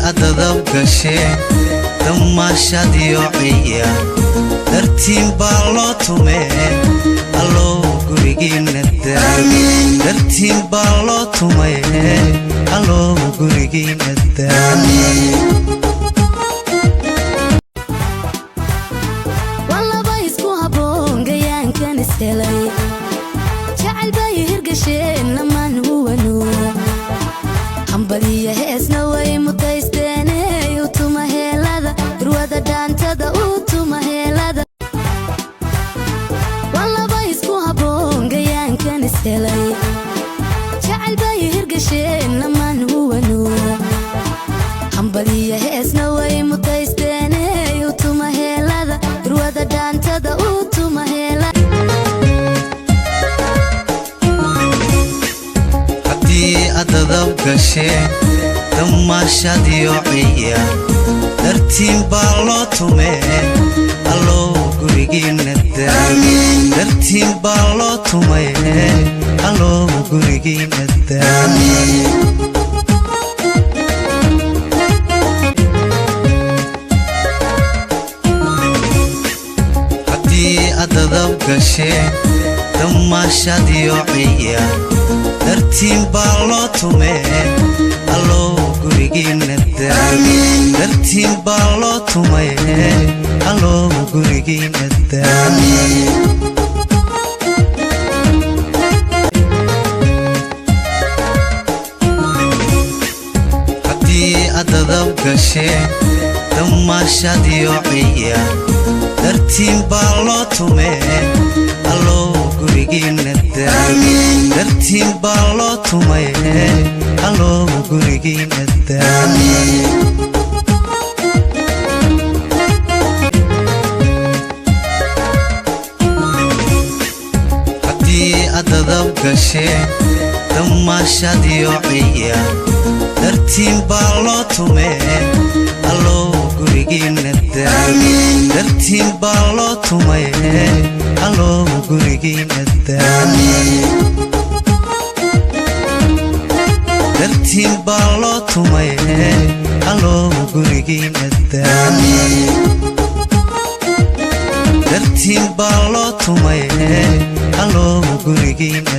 adadab gashe damashadiyo ciya dartiin baa loo tume allo gurigiina dartiin baa loo tume allo gurigiina والله isku haboon gayaankan ishelay jacayl bay hirgasheen lamaan huwanu ambaliya heesna way mutaysteenay utuma heelada ruwada dhaantada utuma heelada والله isku haboon gayaankan ishelay jacayl bay hirgasheen lamaan huwanu ambaliya heesna way mutaysteenay utuma heelada ruwada dhaantada utuma heelada adadab gashe damashadiyo ciya dartiin baa loo tume allo gurigiina dartiin baa loo tume allo gurigiina adadab gashe damashadiyo ciya dartiin baa loo tume allo gurigiina dartiin baa loo tume allo gurigiina adadab gashe damashadiyo ciya dartiin baa loo tume allo gurigiina dartiin baa loo tume allo gurigiina adadab gashe damashadiyo ciya dartiin baa loo tume allo gurigiina dartiin baa loo tume allo gurigiina dartiin baa loo tume allo gurigiina dartiin baa loo tume allo gurigiina